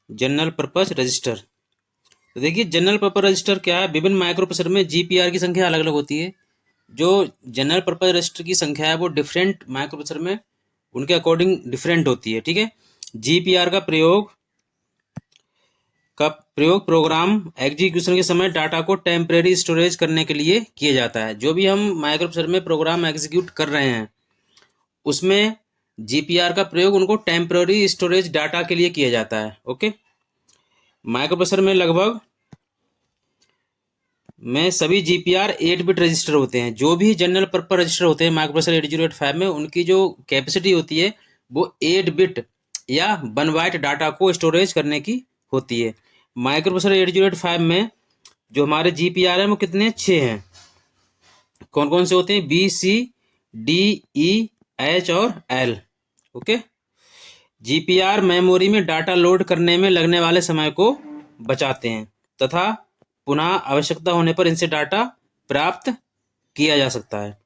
General purpose register. तो देखिए general purpose register क्या है, विभिन्न माइक्रो प्रोसेसर में जीपीआर की संख्या अलग अलग होती है। जो जनरल पर्पज रजिस्टर की संख्या है वो डिफरेंट माइक्रो प्रोसेसर में उनके अकॉर्डिंग डिफरेंट होती है, ठीक है। जीपीआर का प्रयोग प्रोग्राम एग्जीक्यूशन के समय डाटा को टेम्परेरी स्टोरेज करने के लिए किया जाता है। जो भी हम माइक्रो प्रोसेसर में प्रोग्राम एग्जीक्यूट कर रहे हैं उसमें जीपीआर का प्रयोग उनको टेम्परेरी स्टोरेज डाटा के लिए किया जाता है। ओके, माइक्रो प्रोसेसर में लगभग में सभी जीपीआर 8 बिट रजिस्टर होते हैं। जो भी जनरल पर्पज रजिस्टर होते हैं माइक्रो प्रोसेसर 8085 में, उनकी जो कैपेसिटी होती है वो 8 बिट या 1 बाइट डाटा को स्टोरेज करने की होती है। माइक्रो प्रोसेसर 8085 में जो हमारे जीपीआर हैं वो कितने 6 हैं। कौन कौन से होते हैं? बी, सी, डी, ई, एच और एल। ओके, जीपीआर मेमोरी में डाटा लोड करने में लगने वाले समय को बचाते हैं तथा पुनः आवश्यकता होने पर इनसे डाटा प्राप्त किया जा सकता है।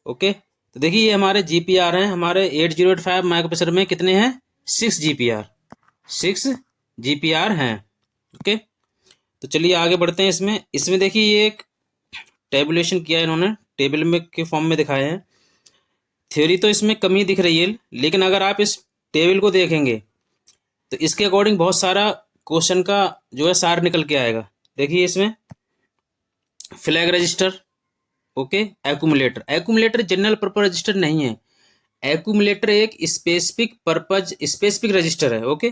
ओके, तो देखिए ये हमारे जीपीआर हैं। हमारे 8085 माइक्रो प्रोसेसर में कितने हैं? 6 जीपीआर हैं। ओके, तो चलिए आगे बढ़ते हैं। इसमें देखिए ये एक टेबुलेशन किया है इन्होंने, टेबल में के फॉर्म में दिखाए हैं। थ्योरी तो इसमें कमी दिख रही है, लेकिन अगर आप इस टेबल को देखेंगे तो इसके अकॉर्डिंग बहुत सारा क्वेश्चन का जो है सार निकल के आएगा। देखिए इसमें flag register, okay, accumulator general purpose register नहीं है। एक्यूमुलेटर एक स्पेसिफिक रजिस्टर है। ओके,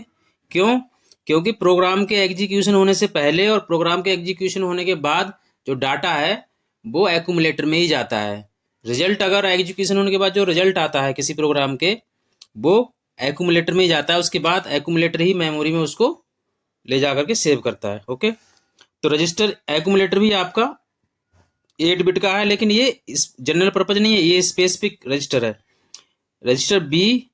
क्यों? क्योंकि प्रोग्राम के एग्जीक्यूशन होने से पहले और प्रोग्राम के एग्जीक्यूशन होने के बाद जो डाटा है वो एक्यूमुलेटर में ही जाता है। रिजल्ट अगर एग्जीक्यूशन होने के बाद जो रिजल्ट आता है किसी प्रोग्राम के वो एक्यूमुलेटर में ही जाता है। उसके बाद एक्यूमुलेटर ही मेमोरी में उसको ले जा करके सेव करता है। ओके, तो रजिस्टर एक्यूमुलेटर भी आपका 8 बिट का है, लेकिन ये जनरल पर्पज नहीं है, ये स्पेसिफिक रजिस्टर है। रजिस्टर बी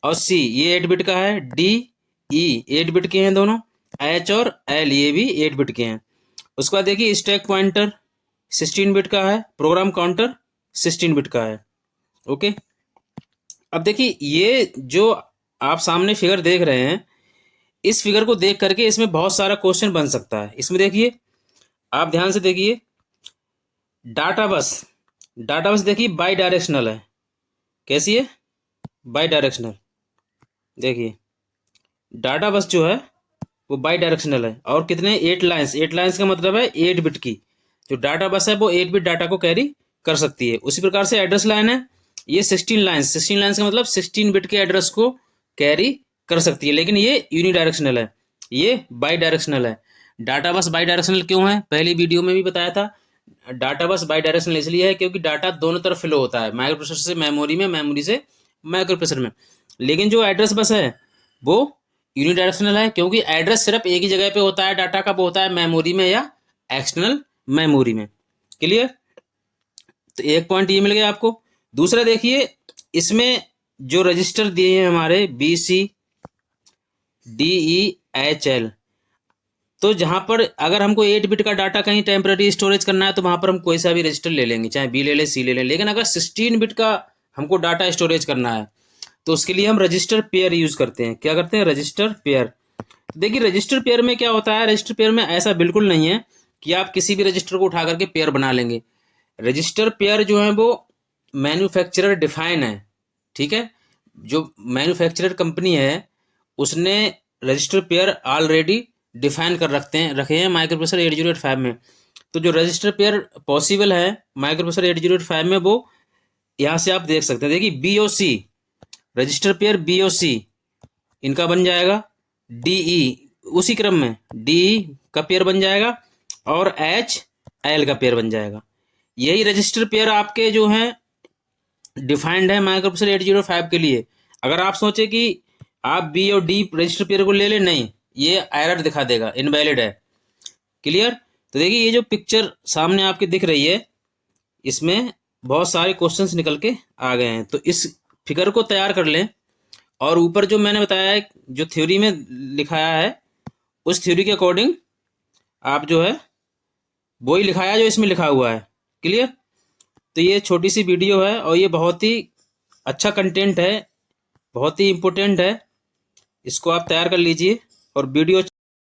और सी ये 8 बिट का है, डी, ई 8 बिट के हैं दोनों, एच और एल ये भी 8 बिट के हैं। उसके बाद देखिए स्टैक पॉइंटर 16 बिट का है, प्रोग्राम काउंटर 16 बिट का है। ओके, अब देखिए ये जो आप सामने फिगर देख रहे हैं, इस फिगर को देख करके इसमें बहुत सारा क्वेश्चन बन सकता है। इसमें देखिए आप ध्यान से देखिए, डाटा बस देखिए बाई डायरेक्शनल है। कैसी है? By directional. देखिए डाटा बस जो है वो बाई डायरेक्शनल है और कितने 8 लाइन्स का मतलब है 8 बिट की जो डाटा बस है वो 8 बिट डाटा को कैरी कर सकती है। उसी प्रकार से एड्रेस लाइन है, ये 16 लाइन्स का मतलब 16 बिट के एड्रेस को कैरी कर सकती है, लेकिन ये यूनिडायरेक्शनल है, ये बाई डायरेक्शनल है। डाटा बस बाई डायरेक्शनल क्यों है? पहली वीडियो में भी बताया था। डाटा बस बाई डायरेक्शनल इसलिए है क्योंकि डाटा दोनों तरफ फ्लो होता है, माइक्रो प्रोसेसर से मेमोरी में, मेमोरी से माइक्रो प्रोसेसर में। लेकिन जो एड्रेस बस है वो यूनिडायरेक्शनल है क्योंकि एड्रेस सिर्फ एक ही जगह पे होता है, डाटा कब होता है? मेमोरी में या एक्सटर्नल मेमोरी में। क्लियर? तो एक पॉइंट ये मिल गया आपको। दूसरा देखिए इसमें जो रजिस्टर दिए हैं हमारे बी, सी, डी, ई, एच, एल, तो जहां पर अगर हमको 8 बिट का डाटा कहीं टेम्पररी स्टोरेज करना है तो वहां पर हम कोई सा भी रजिस्टर ले लेंगे, चाहे बी ले लें, सी ले लें। लेकिन अगर 16 बिट का हमको डाटा स्टोरेज करना है तो उसके लिए हम रजिस्टर पेयर यूज करते हैं। क्या करते हैं? Register pair. देखिए रजिस्टर पेयर में क्या होता है, रजिस्टर पेयर में ऐसा बिल्कुल नहीं है कि आप किसी भी रजिस्टर को उठा करके पेयर बना लेंगे। रजिस्टर पेयर जो है वो मैन्युफैक्चरर डिफाइन है, ठीक है। जो मैन्युफैक्चरर कंपनी है उसने रजिस्टर पेयर ऑलरेडी डिफाइन कर रखे हैं माइक्रो प्रोसेसर 8085 में। तो जो रजिस्टर पेयर पॉसिबल है माइक्रो प्रोसेसर 8085 में वो यहाँ से आप देख सकते हैं। देखिए बी और सी, रजिस्टर पेयर बी और सी इनका बन जाएगा, डीई उसी क्रम में डीई का पेयर बन जाएगा और एच एल का पेयर बन जाएगा। यही रजिस्टर पेयर आपके जो हैं डिफाइंड है माइक्रो प्रोसेसर 8085 के लिए। अगर आप सोचे कि आप बी और डी रजिस्टर पेयर को ले लें, नहीं, ये एरर दिखा देगा, इनवैलिड है। क्लियर? तो देखिए ये जो पिक्चर सामने आपके दिख रही है इसमें बहुत सारे क्वेश्चंस निकल के आ गए हैं। तो इस फिगर को तैयार कर लें और ऊपर जो मैंने बताया है, जो थ्योरी में लिखाया है, उस थ्योरी के अकॉर्डिंग आप जो है वही लिखाया जो इसमें लिखा हुआ है। क्लियर? तो ये छोटी सी वीडियो है और ये बहुत ही अच्छा कंटेंट है, बहुत ही इम्पोर्टेंट है, इसको आप तैयार कर लीजिए और वीडियो